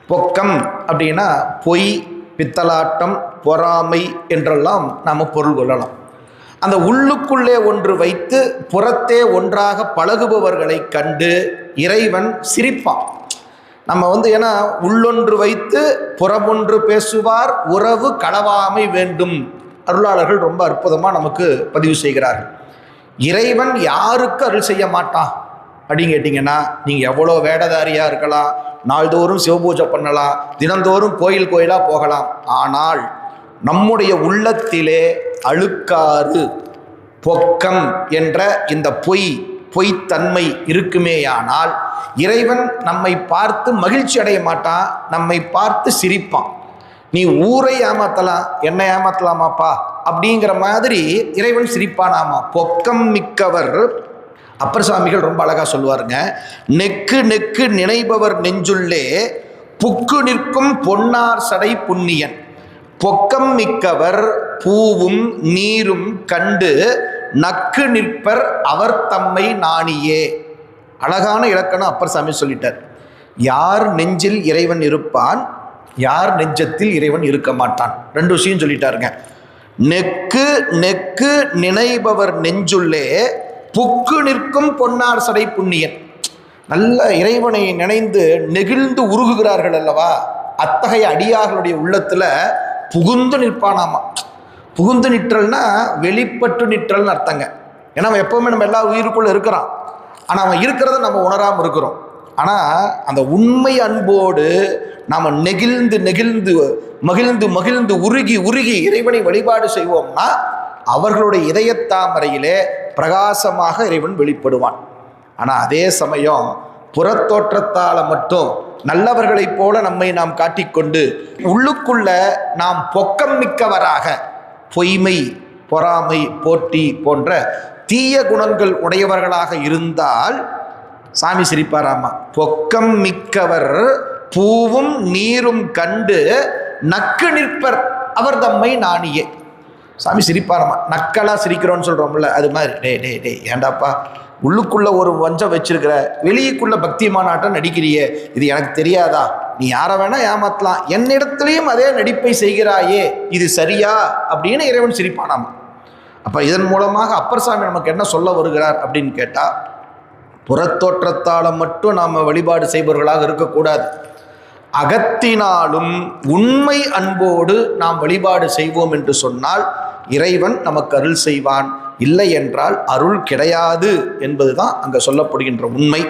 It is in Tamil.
பொக்கம் அப்படின்னா பொய், பித்தலாட்டம், பொறாமை என்றெல்லாம் நாம் பொருள் கொள்ளலாம். அந்த உள்ளுக்குள்ளே ஒன்று வைத்து புறத்தே ஒன்றாக பழகுபவர்களை கண்டு இறைவன் சிரிப்பான். நம்ம ஏன்னா உள்ளொன்று வைத்து புறமொன்று பேசுவார், உறவு களவாமை வேண்டும். அருளாளர்கள் ரொம்ப அற்புதமாக நமக்கு பதிவு செய்கிறார்கள். இறைவன் யாருக்கு அருள் செய்ய மாட்டான் அப்படின்னு கேட்டிங்கன்னா, நீங்கள் எவ்வளோ வேடதாரியாக இருக்கலாம், நாள்தோறும் சிவபூஜை பண்ணலாம், தினந்தோறும் கோயிலாக போகலாம். ஆனால் நம்முடைய உள்ளத்திலே அழுக்காறு, பொக்கம் என்ற இந்த பொய்த்தன்மை இருக்குமேயானால் இறைவன் நம்மை பார்த்து மகிழ்ச்சி அடைய மாட்டான், நம்மை பார்த்து சிரிப்பான். நீ ஊரை ஏமாத்தலாம், என்ன ஏமாத்தலாமாப்பா அப்படிங்கிற மாதிரி இறைவன் சிரிப்பானாமா. பொக்கம் மிக்கவர் அப்பர் சுவாமிகள் ரொம்ப அழகா சொல்லுவாருங்க. நெக்கு நெக்கு நினைப்பவர் நெஞ்சுள்ளே புக்கு நிற்கும் பொன்னார் சடை புண்ணியன். பொக்கம் மிக்கவர் பூவும் நீரும் கண்டு நக்கு நிற்பர் அவர் தம்மை நாணியே. அழகான இலக்கணம் அப்பர் சாமி சொல்லிட்டார். யார் நெஞ்சில் இறைவன் இருப்பான், யார் நெஞ்சத்தில் இறைவன் இருக்க மாட்டான். ரெண்டு விஷயம் சொல்லிட்டாருங்க. நெக்கு நெக்கு நினைப்பவர் நெஞ்சுள்ளே புக்கு நிற்கும் பொன்னார் சடை புண்ணியன். நல்ல இறைவனை நினைந்து நெகிழ்ந்து உருகுகிறார்கள் அல்லவா, அத்தகைய அடியார்களுடைய உள்ளத்துல புகுந்து நிற்பானாமா. புகுந்து நிற்றல்னா வெளிப்பட்டு நிற்றல்னு அர்த்தங்க. ஏன்னா அவன் எப்பவுமே நம்ம எல்லா உயிருக்குள்ள இருக்கிறான், ஆனால் அவன் இருக்கிறத நம்ம உணராமல் இருக்கிறோம். ஆனால் அந்த உண்மை அன்போடு நாம் நெகிழ்ந்து நெகிழ்ந்து மகிழ்ந்து மகிழ்ந்து உருகி உருகி இறைவனை வழிபாடு செய்வோம்னா அவர்களுடைய இதயத்தாமரையிலே பிரகாசமாக இறைவன் வெளிப்படுவான். ஆனால் அதே சமயம் புறத்தோற்றத்தால் மட்டும் நல்லவர்களைப் போல நம்மை நாம் காட்டிக்கொண்டு உள்ளுக்குள்ள நாம் பொக்கம் மிக்கவராக பொய்மை, பொறாமை, போட்டி போன்ற தீய குணங்கள் உடையவர்களாக இருந்தால் சாமி சிரிப்பாராமா. பொக்கம் மிக்கவர் பூவும் நீரும் கண்டு நக்கு நிற்பர் அவர் தம்மை நாணியே. சாமி சிரிப்பாராமா. நக்கலா சிரிக்கிறோன்னு சொல்றோம்ல, அது மாதிரி டே டே டே ஏண்டாப்பா உள்ளுக்குள்ள ஒரு வஞ்சம் வச்சிருக்கிற, வெளியுக்குள்ள பக்திமானாட்டம் நடிக்கிறியே, இது எனக்கு தெரியாதா? நீ யாரை வேணா ஏமாத்தலாம், என்னிடத்திலையும் அதே நடிப்பை செய்கிறாயே, இது சரியா அப்படின்னு இறைவன் சிரிப்பானாமா. அப்ப இதன் மூலமாக அப்பர் சாமி நமக்கு என்ன சொல்ல வருகிறார் அப்படின்னு கேட்டா, புறத்தோற்றத்தால மட்டும் நாம் வழிபாடு செய்பவர்களாக இருக்கக்கூடாது. அகத்தினாலும் உண்மை அன்போடு நாம் வழிபாடு செய்வோம் என்று சொன்னால் இறைவன் நமக்கு அருள் செய்வான். இல்லை என்றால் அருள் கிடையாது என்பதுதான் அங்க சொல்லப்படுகின்ற உண்மை.